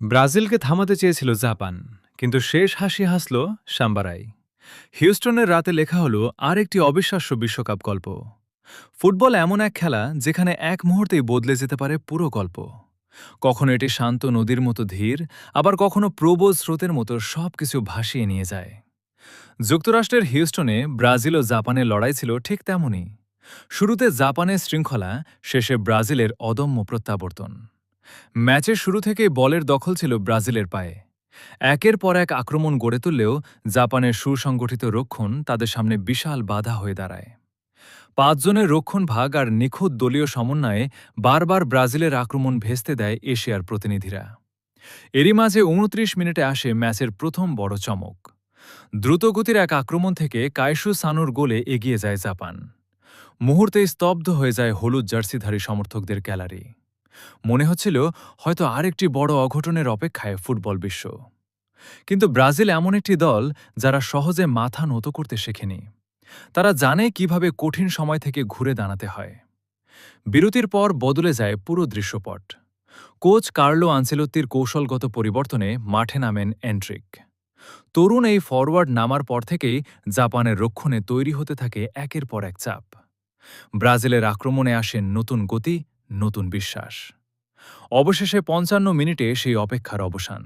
ব্রাজিলকে থামাতে চেয়েছিল জাপান, কিন্তু শেষ হাসি হাসল সাম্বারাই। হিউস্টনের রাতে লেখা হলো আরেকটি অবিশ্বাস্য বিশ্বকাপ গল্প। ফুটবল এমন এক খেলা যেখানে এক মুহূর্তেই বদলে যেতে পারে পুরো গল্প। কখনো এটি শান্ত নদীর মতো ধীর, আবার কখনো প্রবল স্রোতের মতো সবকিছু ভাসিয়ে নিয়ে যায়। যুক্তরাষ্ট্রের হিউস্টনে ব্রাজিল ও জাপানের লড়াই ছিল ঠিক তেমনই। শুরুতে জাপানের শৃঙ্খলা, শেষে ব্রাজিলের অদম্য প্রত্যাবর্তন। ম্যাচের শুরু থেকেই বলের দখল ছিল ব্রাজিলের পায়ে। একের পর এক আক্রমণ গড়ে তুললেও জাপানের সুসংগঠিত রক্ষণ তাদের সামনে বিশাল বাধা হয়ে দাঁড়ায়। ৫ জনের রক্ষণ ভাগ আর নিখুঁত দলীয় সমন্বয়ে বারবার ব্রাজিলের আক্রমণ ভেস্তে দেয় এশিয়ার প্রতিনিধিরা। এরই মাঝে ২৯ মিনিটে আসে ম্যাচের প্রথম বড় চমক। দ্রুতগতির এক আক্রমণ থেকে কাইসু সানুর গোলে এগিয়ে যায় জাপান। মুহূর্তেই স্তব্ধ হয়ে যায় হলুদ জার্সিধারী সমর্থকদের গ্যালারি। মনে হচ্ছিল হয়তো আরেকটি বড় অঘটনের অপেক্ষায় ফুটবল বিশ্ব। কিন্তু ব্রাজিল এমন একটি দল যারা সহজে মাথা নত করতে শেখেনি। তারা জানে কিভাবে কঠিন সময় থেকে ঘুরে দাঁড়াতে হয়। বিরতির পর বদলে যায় পুরো দৃশ্যপট। কোচ কার্লো আনচেলত্তির কৌশলগত পরিবর্তনে মাঠে নামেন এন্ড্রিক। তরুণ এই ফরওয়ার্ড নামার পর থেকেই জাপানের রক্ষণে তৈরি হতে থাকে একের পর এক চাপ। ব্রাজিলের আক্রমণে আসেন নতুন গতি, নতুন বিশ্বাস। অবশেষে ৫৫ মিনিটে সেই অপেক্ষার অবসান।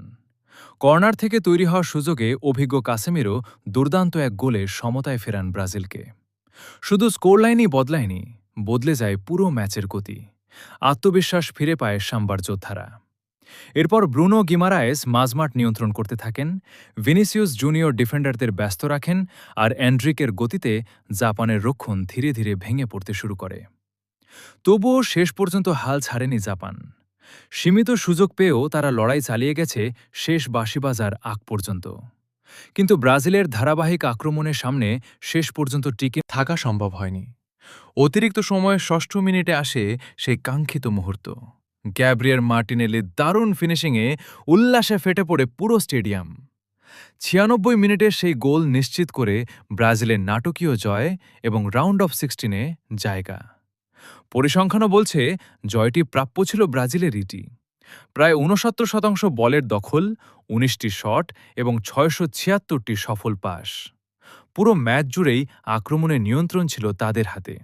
কর্নার থেকে তৈরি হওয়ার সুযোগে অভিজ্ঞ কাসেমিরো দুর্দান্ত এক গোলে সমতায় ফেরান ব্রাজিলকে। শুধু স্কোরলাইনই বদলায়নি, বদলে যায় পুরো ম্যাচের গতি। আত্মবিশ্বাস ফিরে পায় সাম্বার যোদ্ধারা। এরপর ব্রুনো গিমারায়েস মাঝমাঠ নিয়ন্ত্রণ করতে থাকেন, ভিনিসিয়াস জুনিয়র ডিফেন্ডারদের ব্যস্ত রাখেন, আর এন্ড্রিকের গতিতে জাপানের রক্ষণ ধীরে ধীরে ভেঙে পড়তে শুরু করে। তবুও শেষ পর্যন্ত হাল ছাড়েনি জাপান। সীমিত সুযোগ পেয়েও তারা লড়াই চালিয়ে গেছে শেষ বাঁশি বাজার আগ পর্যন্ত। কিন্তু ব্রাজিলের ধারাবাহিক আক্রমণের সামনে শেষ পর্যন্ত টিকে থাকা সম্ভব হয়নি। অতিরিক্ত সময়ে ৬ষ্ঠ মিনিটে আসে সেই কাঙ্ক্ষিত মুহূর্ত। গ্যাব্রিয়েল মার্টিনেলির দারুণ ফিনিশিংয়ে উল্লাসে ফেটে পড়ে পুরো স্টেডিয়াম। ৯৬ মিনিটে সেই গোল নিশ্চিত করে ব্রাজিলের নাটকীয় জয় এবং রাউন্ড অফ 16-এ জায়গা। পরিসংখ্যানও বলছে জয়টি প্রাপ্য ছিল ব্রাজিলেরই। প্রায় ৬৯% বলের দখল, ১৯টি শট এবং ৬৭৬টি সফল পাস। পুরো ম্যাচ জুড়েই আক্রমণের নিয়ন্ত্রণ ছিল তাদের হাতে।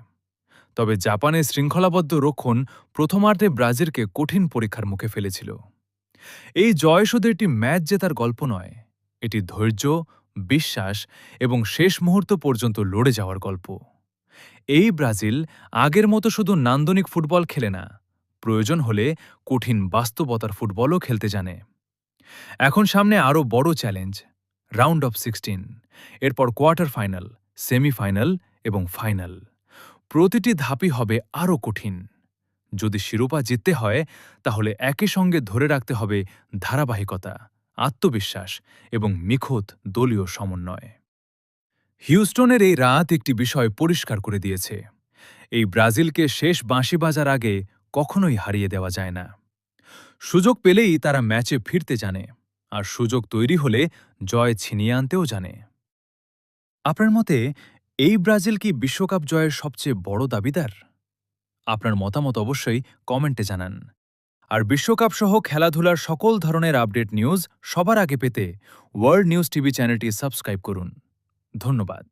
তবে জাপানের শৃঙ্খলাবদ্ধ রক্ষণ প্রথমার্ধে ব্রাজিলকে কঠিন পরীক্ষার মুখে ফেলেছিল। এই জয় শুধু একটি ম্যাচ জেতার গল্প নয়, এটি ধৈর্য, বিশ্বাস এবং শেষ মুহূর্ত পর্যন্ত লড়ে যাওয়ার গল্প। এই ব্রাজিল আগের মতো শুধু নান্দনিক ফুটবল খেলে না, প্রয়োজন হলে কঠিন বাস্তবতার ফুটবলও খেলতে জানে। এখন সামনে আরও বড় চ্যালেঞ্জ, রাউন্ড অফ 16, এরপর কোয়ার্টার ফাইনাল, সেমিফাইনাল এবং ফাইনাল। প্রতিটি ধাপই হবে আরও কঠিন। যদি শিরোপা জিততে হয়, তাহলে একই সঙ্গে ধরে রাখতে হবে ধারাবাহিকতা, আত্মবিশ্বাস এবং নিখুঁত দলীয় সমন্বয়। হিউস্টনের এই রাত একটি বিষয় পরিষ্কার করে দিয়েছে, এই ব্রাজিলকে শেষ বাঁশি বাজার আগে কখনোই হারিয়ে দেওয়া যায় না। সুযোগ পেলেই তারা ম্যাচে ফিরতে জানে, আর সুযোগ তৈরি হলে জয় ছিনিয়ে আনতেও জানে। আপনার মতে এই ব্রাজিল কি বিশ্বকাপ জয়ের সবচেয়ে বড় দাবিদার? আপনার মতামত অবশ্যই কমেন্টে জানান। আর বিশ্বকাপ সহ খেলাধুলার সকল ধরনের আপডেট নিউজ সবার আগে পেতে ওয়ার্ল্ড নিউজ টিভি চ্যানেলটি সাবস্ক্রাইব করুন। ধন্যবাদ।